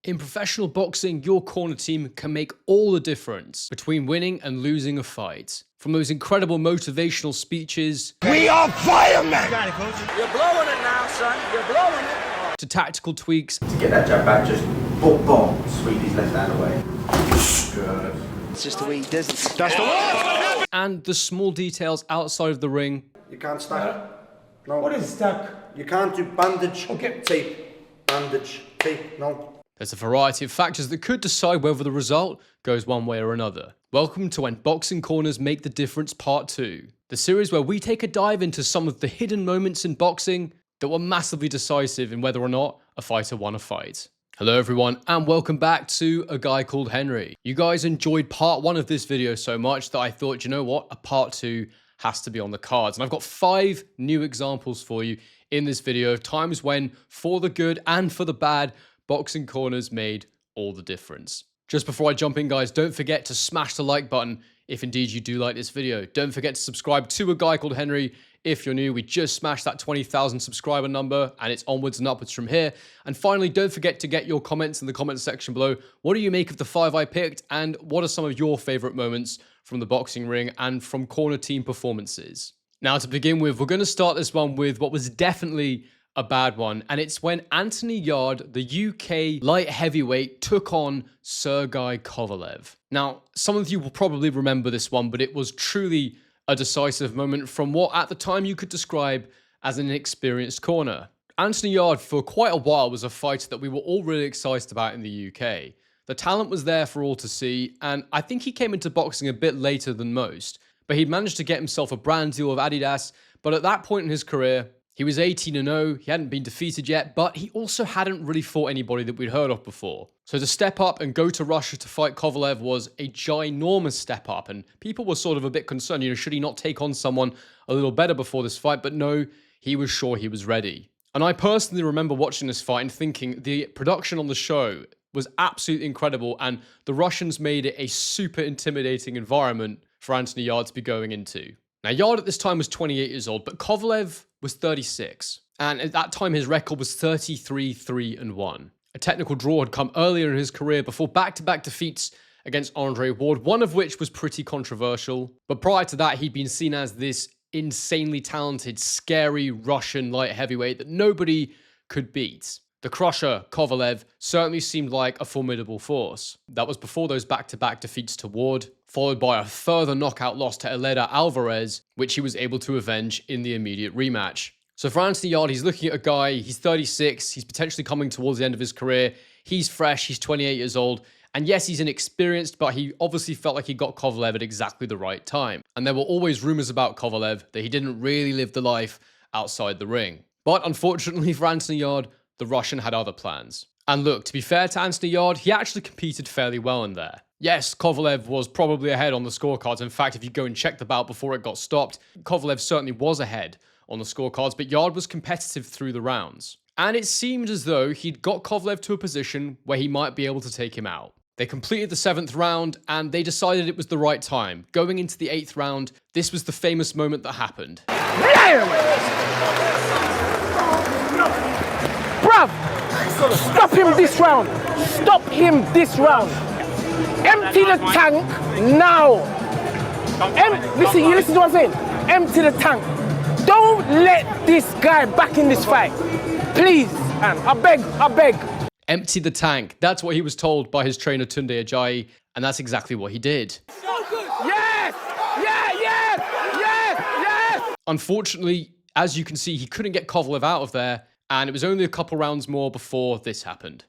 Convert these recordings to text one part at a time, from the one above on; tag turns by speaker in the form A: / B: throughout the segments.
A: In professional boxing, your corner team can make all the difference between winning and losing a fight. From those incredible motivational speeches,
B: "We are firemen!"
C: You're blowing it now, son. You're blowing it.
A: To tactical tweaks,
D: to get that jab back, just boom, boom, sweep his left hand away. Good.
C: It's just the way he does it.
B: That's the one!
A: and the small details outside of the ring.
D: You can't stack. No.
B: What is stack?
D: You can't do bandage,
B: Okay.
D: tape, bandage, tape, no.
A: There's a variety of factors that could decide whether the result goes one way or another. Welcome to When Boxing Corners Make the Difference Part 2, the series where we take a dive into some of the hidden moments in boxing that were massively decisive in whether or not a fighter won a fight. Hello everyone, and welcome back to A Guy Called Henry. You guys enjoyed part 1 of this video so much that I thought, you know what, a part 2 has to be on the cards. And I've got 5 new examples for you in this video of times when, for the good and for the bad, boxing corners made all the difference. Just before I jump in, guys, don't forget to smash the like button if indeed you do like this video. Don't forget to subscribe to A Guy Called Henry if you're new. We just smashed that 20,000 subscriber number and it's onwards and upwards from here. And finally, don't forget to get your comments in the comments section below. What do you make of the 5 I picked, and what are some of your favorite moments from the boxing ring and from corner team performances? Now, to begin with, we're going to start this one with what was definitely a bad one, and it's when Anthony Yarde, the UK light heavyweight, took on Sergey Kovalev. Now, some of you will probably remember this one, but it was truly a decisive moment from what at the time you could describe as an inexperienced corner. Anthony Yarde for quite a while was a fighter that we were all really excited about in the UK. The talent was there for all to see, and I think he came into boxing a bit later than most, but he'd managed to get himself a brand deal with Adidas. But at that point in his career, he was 18-0, he hadn't been defeated yet, but he also hadn't really fought anybody that we'd heard of before. So to step up and go to Russia to fight Kovalev was a ginormous step up, and people were sort of a bit concerned, should he not take on someone a little better before this fight? But no, he was sure he was ready. And I personally remember watching this fight and thinking the production on the show was absolutely incredible, and the Russians made it a super intimidating environment for Anthony Yarde to be going into. Now, Yarde at this time was 28 years old, but Kovalev was 36. And at that time, his record was 33-3-1. A technical draw had come earlier in his career before back-to-back defeats against Andre Ward, one of which was pretty controversial. But prior to that, he'd been seen as this insanely talented, scary Russian light heavyweight that nobody could beat. The crusher, Kovalev, certainly seemed like a formidable force. That was before those back-to-back defeats to Ward, followed by a further knockout loss to Eleda Alvarez, which he was able to avenge in the immediate rematch. So for Anthony Yarde, he's looking at a guy, he's 36, he's potentially coming towards the end of his career, he's fresh, he's 28 years old, and yes, he's inexperienced, but he obviously felt like he got Kovalev at exactly the right time. And there were always rumors about Kovalev that he didn't really live the life outside the ring. But unfortunately for Anthony Yarde, the Russian had other plans. And look, to be fair to Anthony Yarde, he actually competed fairly well in there. Yes, Kovalev was probably ahead on the scorecards. In fact, if you go and check the bout before it got stopped, Kovalev certainly was ahead on the scorecards, but Yarde was competitive through the rounds. And it seemed as though he'd got Kovalev to a position where he might be able to take him out. They completed the 7th round, and they decided it was the right time. Going into the 8th round, this was the famous moment that happened.
E: Bruv, stop him this round. Stop him this round. Empty the tank now. Listen to what I'm saying. Empty the tank. Don't let this guy back in this fight. Please, man, I beg.
A: Empty the tank. That's what he was told by his trainer Tunde Ajayi, and that's exactly what he did.
E: Yes! Yes!
A: Unfortunately, as you can see, he couldn't get Kovalev out of there, and it was only a couple rounds more before this happened.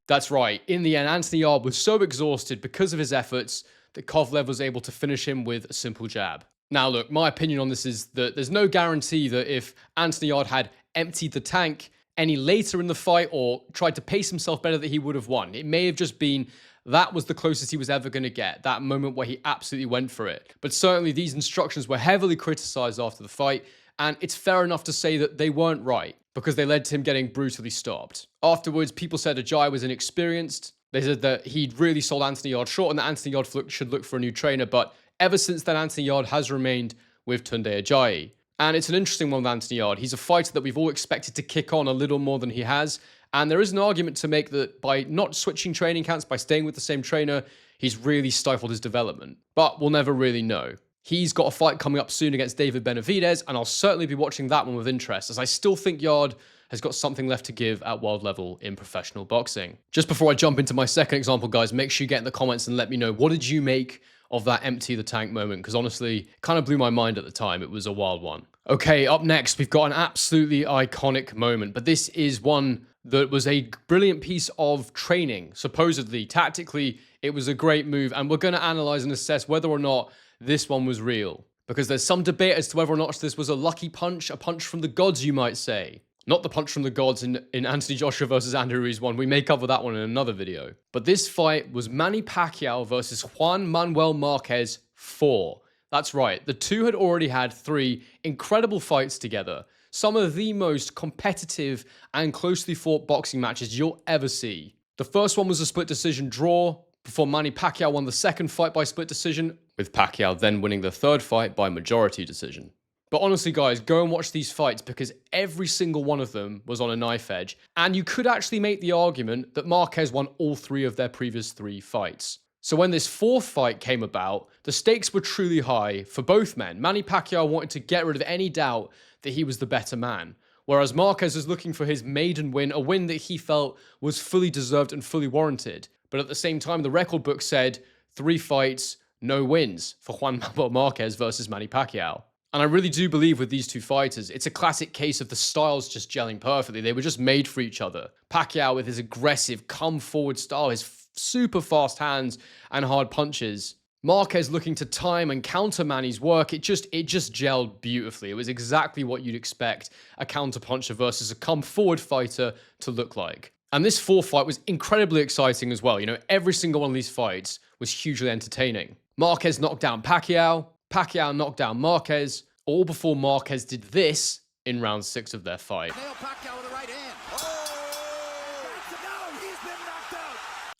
A: That's right. In the end, Anthony Yarde was so exhausted because of his efforts that Kovalev was able to finish him with a simple jab. Now, look, my opinion on this is that there's no guarantee that if Anthony Yarde had emptied the tank any later in the fight or tried to pace himself better, that he would have won. It may have just been that was the closest he was ever going to get, that moment where he absolutely went for it. But certainly these instructions were heavily criticized after the fight, and it's fair enough to say that they weren't right, because they led to him getting brutally stopped. Afterwards, people said Ajayi was inexperienced. They said that he'd really sold Anthony Yarde short and that Anthony Yarde should look for a new trainer. But ever since then, Anthony Yarde has remained with Tunde Ajayi. And it's an interesting one with Anthony Yarde. He's a fighter that we've all expected to kick on a little more than he has. And there is an argument to make that by not switching training camps, by staying with the same trainer, he's really stifled his development. But we'll never really know. He's got a fight coming up soon against David Benavidez, and I'll certainly be watching that one with interest, as I still think Yarde has got something left to give at world level in professional boxing. Just before I jump into my second example, guys, make sure you get in the comments and let me know, what did you make of that empty the tank moment? Because honestly, it kind of blew my mind at the time. It was a wild one. Okay, up next, we've got an absolutely iconic moment, but this is one that was a brilliant piece of training. Supposedly, tactically, it was a great move, and we're going to analyze and assess whether or not this one was real. Because there's some debate as to whether or not this was a lucky punch, a punch from the gods, you might say. Not the punch from the gods in Anthony Joshua versus Andy Ruiz one. We may cover that one in another video. But this fight was Manny Pacquiao versus Juan Manuel Marquez IV. That's right. The two had already had 3 incredible fights together. Some of the most competitive and closely fought boxing matches you'll ever see. The first one was a split decision draw before Manny Pacquiao won the second fight by split decision, with Pacquiao then winning the third fight by majority decision. But honestly, guys, go and watch these fights because every single one of them was on a knife edge. And you could actually make the argument that Marquez won all 3 of their previous 3 fights. So when this 4th fight came about, the stakes were truly high for both men. Manny Pacquiao wanted to get rid of any doubt that he was the better man, whereas Marquez was looking for his maiden win, a win that he felt was fully deserved and fully warranted. But at the same time, the record book said 3 fights, no wins for Juan Manuel Marquez versus Manny Pacquiao. And I really do believe with these 2 fighters, it's a classic case of the styles just gelling perfectly. They were just made for each other. Pacquiao with his aggressive, come-forward style, his super fast hands and hard punches. Marquez looking to time and counter Manny's work. It just gelled beautifully. It was exactly what you'd expect a counter-puncher versus a come-forward fighter to look like. And this 4th fight was incredibly exciting as well. You know, every single one of these fights was hugely entertaining. Marquez knocked down Pacquiao. Pacquiao knocked down Marquez, all before Marquez did this in round 6 of their fight.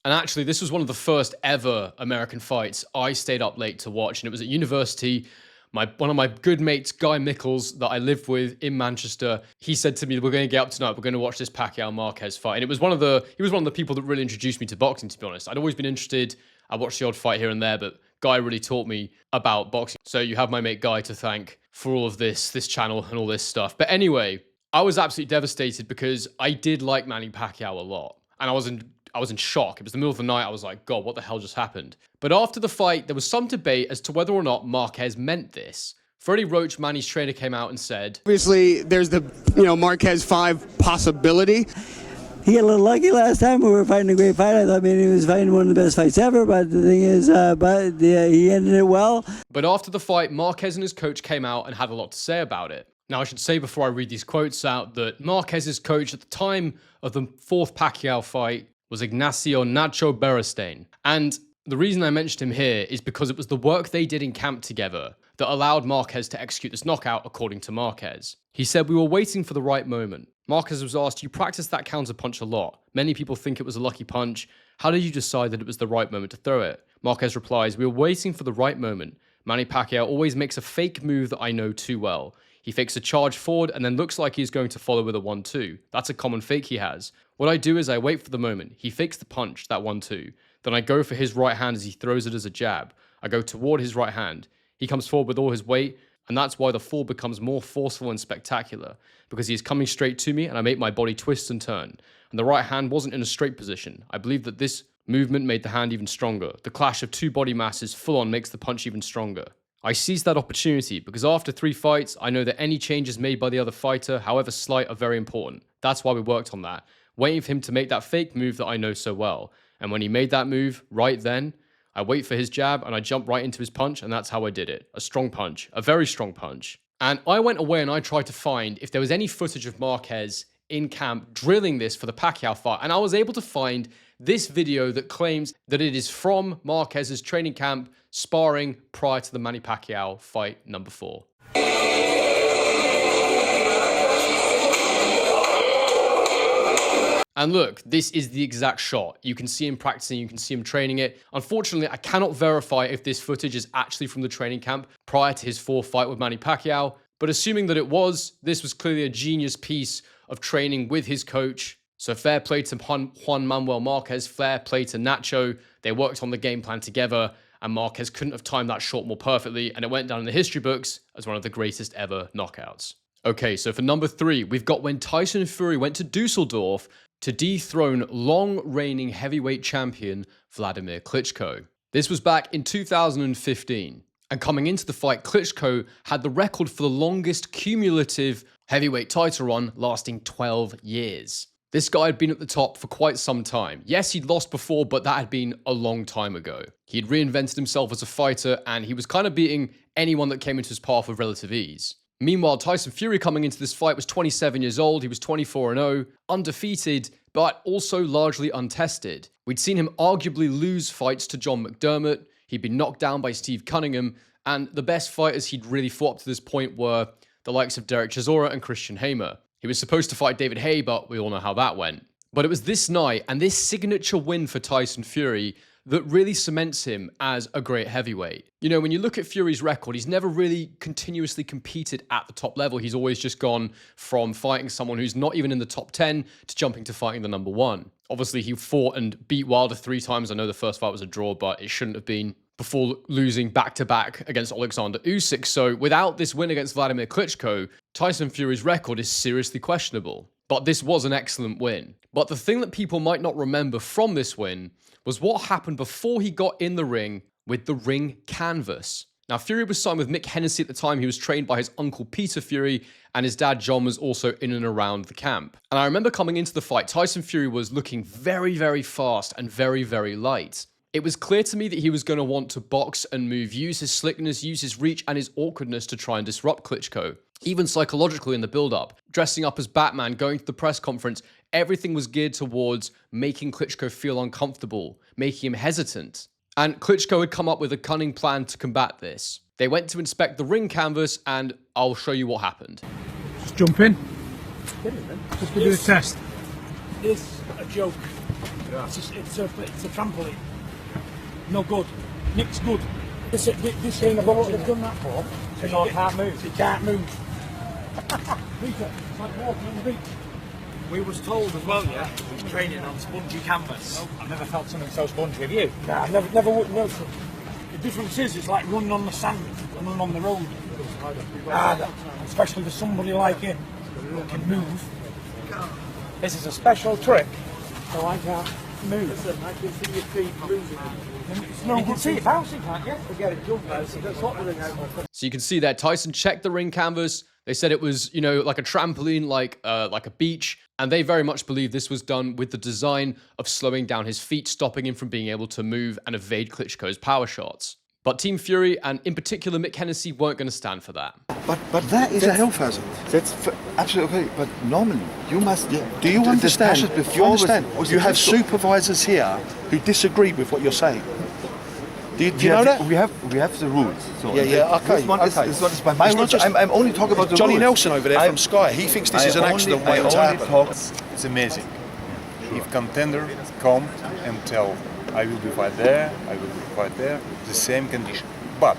A: And actually, this was one of the first ever American fights I stayed up late to watch, and it was at university. One of my good mates, Guy Mickles, that I lived with in Manchester, he said to me, we're going to get up tonight, we're going to watch this Pacquiao-Marquez fight. And he was one of the people that really introduced me to boxing, to be honest. I'd always been interested. I watched the odd fight here and there, but Guy really taught me about boxing. So you have my mate Guy to thank for all of this channel and all this stuff. But anyway, I was absolutely devastated because I did like Manny Pacquiao a lot. And I was in shock. It was the middle of the night. I was like, God, what the hell just happened? But after the fight, there was some debate as to whether or not Marquez meant this. Freddie Roach, Manny's trainer, came out and said,
F: obviously, there's the Marquez 5 possibility.
G: He got a little lucky last time we were fighting a great fight. I thought maybe he was fighting one of the best fights ever, but the thing is, he ended it well.
A: But after the fight, Marquez and his coach came out and had a lot to say about it. Now, I should say before I read these quotes out that Marquez's coach at the time of the 4th Pacquiao fight was Ignacio Nacho Beristain. And the reason I mentioned him here is because it was the work they did in camp together that allowed Marquez to execute this knockout, according to Marquez. He said, "We were waiting for the right moment." Marquez was asked, "You practiced that counter punch a lot. Many people think it was a lucky punch. How did you decide that it was the right moment to throw it?" Marquez replies, "We were waiting for the right moment. Manny Pacquiao always makes a fake move that I know too well. He fakes a charge forward and then looks like he's going to follow with a 1-2. That's a common fake he has. What I do is I wait for the moment. He fakes the punch, that 1-2. Then I go for his right hand as he throws it as a jab. I go toward his right hand. He comes forward with all his weight, and that's why the fall becomes more forceful and spectacular, because he is coming straight to me and I make my body twist and turn. And the right hand wasn't in a straight position. I believe that this movement made the hand even stronger. The clash of 2 body masses full on makes the punch even stronger. I seized that opportunity because after 3 fights, I know that any changes made by the other fighter, however slight, are very important. That's why we worked on that, waiting for him to make that fake move that I know so well. And when he made that move, right then, I wait for his jab and I jump right into his punch, and that's how I did it. A strong punch, a very strong punch. And I went away and I tried to find if there was any footage of Marquez in camp drilling this for the Pacquiao fight, and I was able to find this video that claims that it is from Marquez's training camp sparring prior to the Manny Pacquiao fight number 4. And look, this is the exact shot. You can see him practicing, you can see him training it. Unfortunately, I cannot verify if this footage is actually from the training camp prior to his 4th fight with Manny Pacquiao, but But assuming that it was, this was clearly a genius piece of training with his coach. So fair play to Juan Manuel Marquez, fair play to Nacho. They worked on the game plan together, and Marquez couldn't have timed that shot more perfectly, and it went down in the history books as one of the greatest ever knockouts. Okay, so for number 3, we've got when Tyson Fury went to Dusseldorf to dethrone long-reigning heavyweight champion Wladimir Klitschko. This was back in 2015. And coming into the fight, Klitschko had the record for the longest cumulative heavyweight title run, lasting 12 years. This guy had been at the top for quite some time. Yes, he'd lost before, but that had been a long time ago. He'd reinvented himself as a fighter, and he was kind of beating anyone that came into his path with relative ease. Meanwhile, Tyson Fury coming into this fight was 27 years old. He was 24-0, undefeated, but also largely untested. We'd seen him arguably lose fights to John McDermott. He'd been knocked down by Steve Cunningham, and the best fighters he'd really fought up to this point were the likes of Derek Chisora and Christian Hamer. He was supposed to fight David Haye, but we all know how that went. But it was this night and this signature win for Tyson Fury that really cements him as a great heavyweight. You know, when you look at Fury's record, he's never really continuously competed at the top level. He's always just gone from fighting someone who's not even in the top 10 to jumping to fighting the number 1. Obviously, he fought and beat Wilder 3 times. I know the first fight was a draw, but it shouldn't have been, before losing back-to-back against Alexander Usyk. So without this win against Wladimir Klitschko, Tyson Fury's record is seriously questionable. But this was an excellent win. But the thing that people might not remember from this win was what happened before he got in the ring with the ring canvas. Now, Fury was signed with Mick Hennessy at the time. He was trained by his uncle Peter Fury, and his dad John was also in and around the camp. And I remember coming into the fight, Tyson Fury was looking very, very fast and very, very light. It was clear to me that he was going to want to box and move, use his slickness, use his reach and his awkwardness to try and disrupt Klitschko. Even psychologically in the build-up, dressing up as Batman, going to the press conference, everything was geared towards making Klitschko feel uncomfortable, making him hesitant. And Klitschko had come up with a cunning plan to combat this. They went to inspect the ring canvas, and I'll show you what happened.
H: Just jump in. Just do the test.
E: It's a joke. Yeah. It's a trampoline. No good. Nick's good. This ain't about what they've done that for. So you can't move. You can't move. Peter, it's like walking on the beach.
C: We was told as well, yeah, we was training on spongy canvas.
H: I've never felt something so spongy. Have you?
E: Nah, I've never would know. The difference is, it's like running on the sand and running on the road. Especially with somebody like him who can move. This is a special trick, so I can't move.
C: Listen, I can see your feet moving.
E: No, you can see it bouncing, can't you?
C: Forget it, jump out. That's what the ring out.
A: So you can see that Tyson checked the ring canvas. They said it was, you know, like a trampoline, like a beach. And they very much believe this was done with the design of slowing down his feet, stopping him from being able to move and evade Klitschko's power shots. But Team Fury, and in particular Mick Hennessy, weren't going to stand for that.
I: But that is a health hazard. That's absolutely okay. But normally, you must. Yeah, do you understand? You have supervisors here who disagree with what you're saying. Do you know that?
J: We have the rules. So
I: yeah. Okay.
J: This one is by my rules. I'm only talking about the
I: Johnny
J: rules.
I: Nelson over there from Sky. He thinks this is an accident waiting to happen.
J: It's amazing. If contender come and tell, I will be fight there, I will be fight there, the same condition. But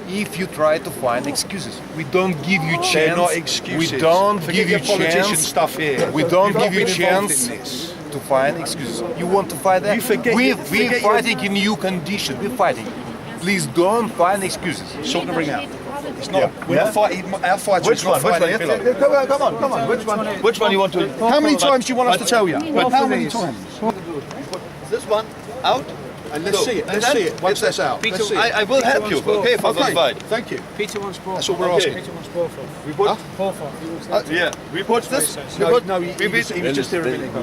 J: if you try to find excuses, we don't give you chance.
I: They're not excuses.
J: We don't
I: Forget
J: give you
I: your politician
J: chance.
I: Stuff here.
J: We don't
I: You've
J: give you
I: not been involved
J: chance
I: in this.
J: to find excuses. You want to fight there? We're fighting in new conditions. We're fighting. Please don't find excuses.
I: Sort the ring out. It's not. We're not fighting. Our fights.
J: Which one? Come on. Which one you want to?
I: How many times do you want us to tell you? How many times?
J: This one out.
I: And let's see it. Let's see it. Once that's out. Let's see it.
J: I will help you. Okay, for the fight.
I: Thank you.
E: Peter wants both.
I: That's what we're asking.
E: Peter wants both.
J: We put. Yeah. We put this.
I: No, he was just here a minute ago.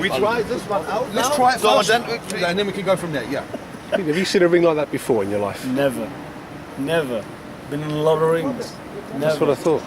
J: We try this one out.
I: Let's try it first, and then we can go from there. Yeah.
H: Have you seen a ring like that before in your life?
C: Never. Been in a lot of rings.
H: That's what I thought.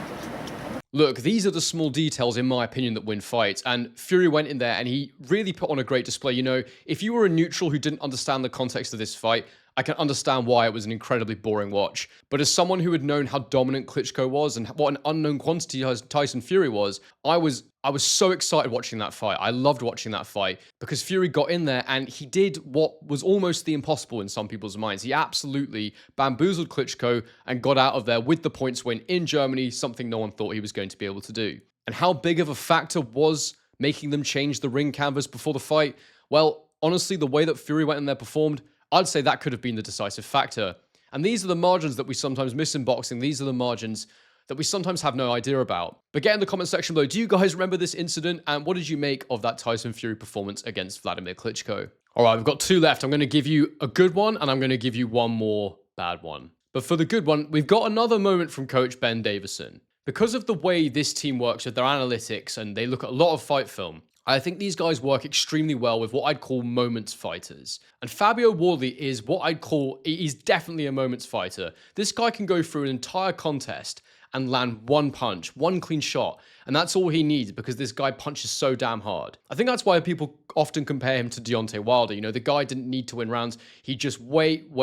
A: Look, these are the small details, in my opinion, that win fights. And Fury went in there and he really put on a great display. You know, if you were a neutral who didn't understand the context of this fight, I can understand why it was an incredibly boring watch. But as someone who had known how dominant Klitschko was and what an unknown quantity Tyson Fury was, I was so excited watching that fight. I loved watching that fight because Fury got in there and he did what was almost the impossible in some people's minds. He absolutely bamboozled Klitschko and got out of there with the points win in Germany, something no one thought he was going to be able to do. And how big of a factor was making them change the ring canvas before the fight? Well, honestly, the way that Fury went in there performed, I'd say that could have been the decisive factor. And these are the margins that we sometimes miss in boxing. These are the margins that we sometimes have no idea about. But get in the comment section below, do you guys remember this incident? And what did you make of that Tyson Fury performance against Wladimir Klitschko? All right, we've got two left. I'm going to give you a good one, and I'm going to give you one more bad one. But for the good one, we've got another moment from Coach Ben Davison. Because of the way this team works with their analytics and they look at a lot of fight film, I think these guys work extremely well with what I'd call moments fighters. And Fabio Wardley is what I'd call, he's definitely a moments fighter. This guy can go through an entire contest and land one punch, one clean shot. And that's all he needs because this guy punches so damn hard. I think that's why people often compare him to Deontay Wilder. You know, the guy didn't need to win rounds. He just wait,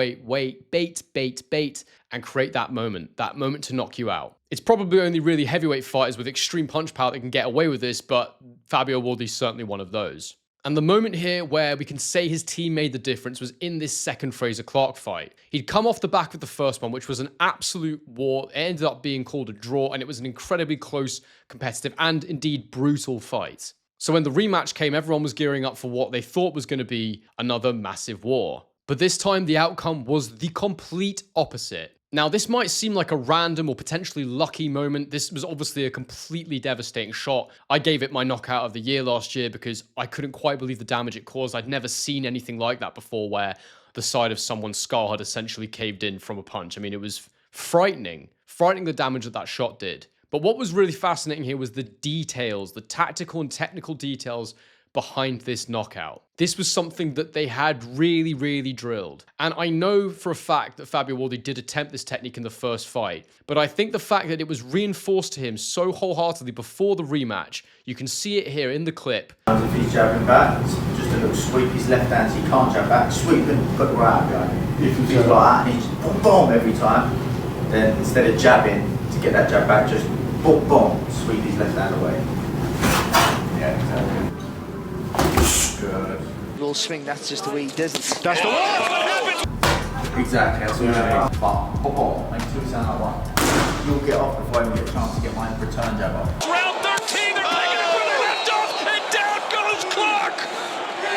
A: bait, and create that moment to knock you out. It's probably only really heavyweight fighters with extreme punch power that can get away with this, but Fabio Wardley's certainly one of those. And the moment here where we can say his team made the difference was in this second Frazer Clarke fight. He'd come off the back of the first one, which was an absolute war. It ended up being called a draw, and it was an incredibly close, competitive, and indeed brutal fight. So when the rematch came, everyone was gearing up for what they thought was going to be another massive war. But this time, the outcome was the complete opposite. Now, this might seem like a random or potentially lucky moment. This was obviously a completely devastating shot. I gave it my knockout of the year last year because I couldn't quite believe the damage it caused. I'd never seen anything like that before where the side of someone's skull had essentially caved in from a punch. I mean, it was frightening the damage that shot did. But what was really fascinating here was the details, the tactical and technical details behind this knockout. This was something that they had really drilled. And I know for a fact that Fabio Wardley did attempt this technique in the first fight, but I think the fact that it was reinforced to him so wholeheartedly before the rematch, you can see it here in the clip.
D: If he's jabbing back, just a little sweep his left hand so he can't jab back, sweep and put right up going. If he's like that and he's boom, boom every time, then instead of jabbing to get that jab back, just boom, boom, sweep his left hand away. Yeah, exactly. Good.
K: Little swing, that's just the way he does it.
D: That's the way. Exactly, that's what I'm saying. Make two sound like one. You'll get off before I even get a chance to get my return jab off.
B: Round 13, they're taking it from the left off, and down goes Clarke.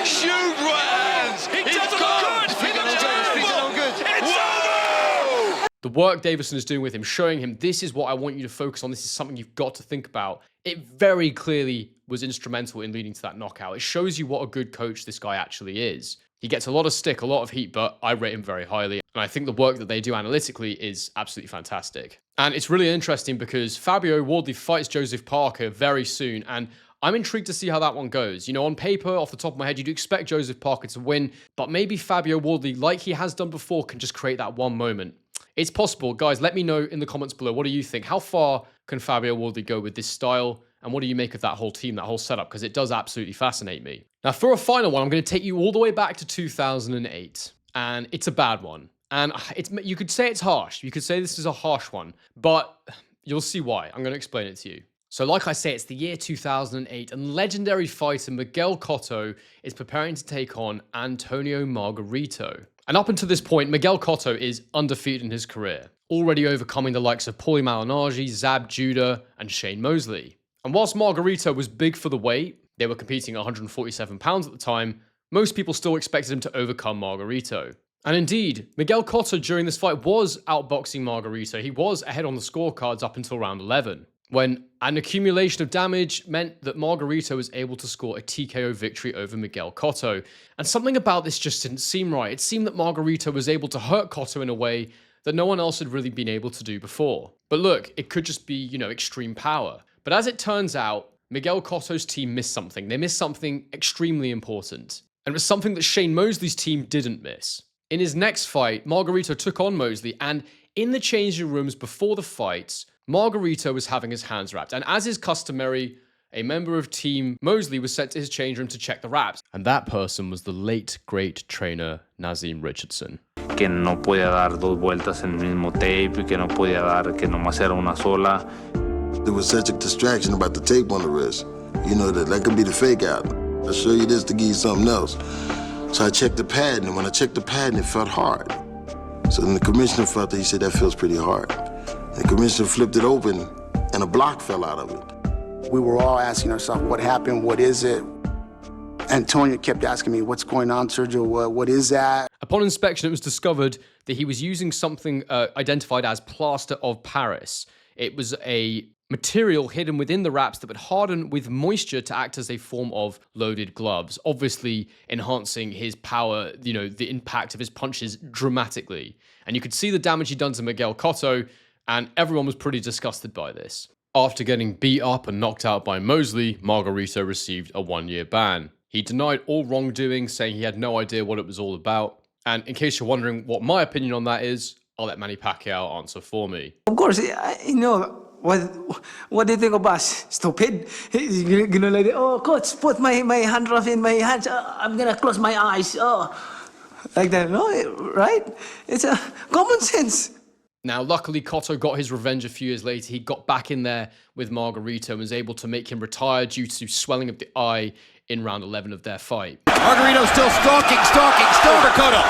B: Shoot rounds. He doesn't look good. He looks terrible. It's over.
A: The work Davison is doing with him, showing him this is what I want you to focus on. This is something you've got to think about. It very clearly was instrumental in leading to that knockout. It shows you what a good coach this guy actually is. He gets a lot of stick, a lot of heat, but I rate him very highly. And I think the work that they do analytically is absolutely fantastic. And it's really interesting because Fabio Wardley fights Joseph Parker very soon. And I'm intrigued to see how that one goes. You know, on paper, off the top of my head, you'd expect Joseph Parker to win, but maybe Fabio Wardley, like he has done before, can just create that one moment. It's possible. Guys, let me know in the comments below. What do you think? How far can Fabio Wardley go with this style? And what do you make of that whole team, that whole setup? Because it does absolutely fascinate me. Now, for a final one, I'm going to take you all the way back to 2008. And it's a bad one. And you could say it's harsh. You could say this is a harsh one. But you'll see why. I'm going to explain it to you. So like I say, it's the year 2008. And legendary fighter Miguel Cotto is preparing to take on Antonio Margarito. And up until this point, Miguel Cotto is undefeated in his career, already overcoming the likes of Paulie Malignaggi, Zab Judah, and Shane Mosley. And whilst Margarito was big for the weight, they were competing at 147 pounds at the time, most people still expected him to overcome Margarito. And indeed, Miguel Cotto during this fight was outboxing Margarito. He was ahead on the scorecards up until round 11, when an accumulation of damage meant that Margarito was able to score a TKO victory over Miguel Cotto. And something about this just didn't seem right. It seemed that Margarito was able to hurt Cotto in a way that no one else had really been able to do before. But look, it could just be, you know, extreme power. But as it turns out, Miguel Cotto's team missed something. They missed something extremely important. And it was something that Shane Mosley's team didn't miss. In his next fight, Margarito took on Mosley, and in the changing rooms before the fights, Margarito was having his hands wrapped. And as is customary, a member of Team Mosley was sent to his change room to check the wraps. And that person was the late, great trainer, Nazim Richardson.
L: que no podía dar dos vueltas en el mismo tape, que no podía dar, que nomás era una sola.
M: There was such a distraction about the tape on the wrist. You know, that could be the fake out. I'll show you this to give you something else. So I checked the pad, and when I checked the pad, it felt hard. So then the commissioner felt it, he said, that feels pretty hard. And the commissioner flipped it open, and a block fell out of it.
F: We were all asking ourselves, what happened? What is it? Antonio kept asking me, what's going on, Sergio? What is that?
A: Upon inspection, it was discovered that he was using something identified as plaster of Paris. It was a material hidden within the wraps that would harden with moisture to act as a form of loaded gloves, obviously enhancing his power, you know, the impact of his punches dramatically. And you could see the damage he'd done to Miguel Cotto, and everyone was pretty disgusted by this. After getting beat up and knocked out by Mosley, Margarito received a 1-year ban. He denied all wrongdoing, saying he had no idea what it was all about. And in case you're wondering what my opinion on that is, I'll let Manny Pacquiao answer for me.
N: Of course, you know, what do you think of us? Stupid? You're gonna like, oh, coach, put my hand rough in my hands. I'm gonna close my eyes. Oh, like that, no? Right? It's a common sense.
A: Now, luckily, Cotto got his revenge a few years later. He got back in there with Margarito and was able to make him retire due to swelling of the eye in round 11 of their fight.
B: Margarito still stalking for Cotto.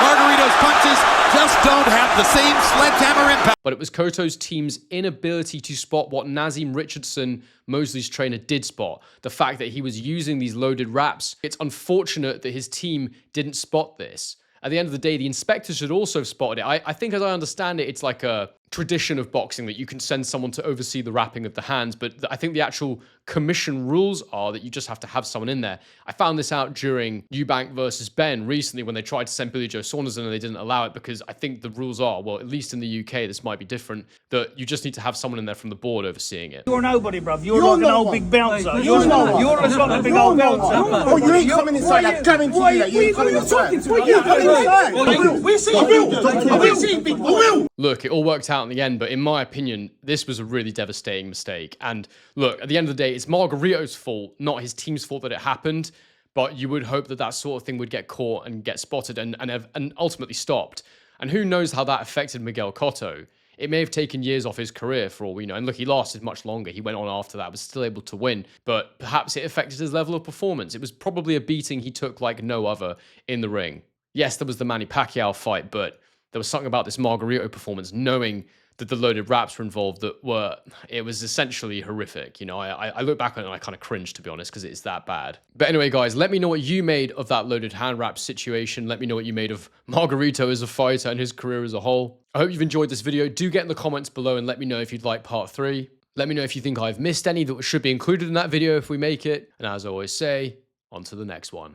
B: Margarito's punches just don't have the same sledgehammer impact.
A: But it was Cotto's team's inability to spot what Nazim Richardson, Mosley's trainer, did spot. The fact that he was using these loaded wraps. It's unfortunate that his team didn't spot this. At the end of the day, the inspectors should also have spotted it. I think, as I understand it, it's like a tradition of boxing that you can send someone to oversee the wrapping of the hands, but I think the actual commission rules are that you just have to have someone in there. I found this out during Eubank versus Ben recently when they tried to send Billy Joe Saunders in and they didn't allow it, because I think the rules are, well, at least in the UK, this might be different, that you just need to have someone in there from the board overseeing it.
C: You're nobody, bruv. You're like an old big bouncer. You're just like a big old bouncer.
F: Oh, you ain't coming inside. I guarantee you that. You ain't coming inside. You coming inside.
C: We'll see. We'll see, big boy.
A: Look, it all worked out in the end, but in my opinion, this was a really devastating mistake. And look, at the end of the day, it's Margarito's fault, not his team's fault that it happened. But you would hope that that sort of thing would get caught and get spotted and ultimately stopped. And who knows how that affected Miguel Cotto. It may have taken years off his career for all we know. And look, he lasted much longer. He went on after that, was still able to win. But perhaps it affected his level of performance. It was probably a beating he took like no other in the ring. Yes, there was the Manny Pacquiao fight, but there was something about this Margarito performance, knowing that the loaded wraps were involved, it was essentially horrific. You know, I look back on it and I kind of cringe, to be honest, because it's that bad. But anyway, guys, let me know what you made of that loaded hand wrap situation. Let me know what you made of Margarito as a fighter and his career as a whole. I hope you've enjoyed this video. Do get in the comments below and let me know if you'd like part 3. Let me know if you think I've missed any that should be included in that video if we make it. And as I always say, on to the next one.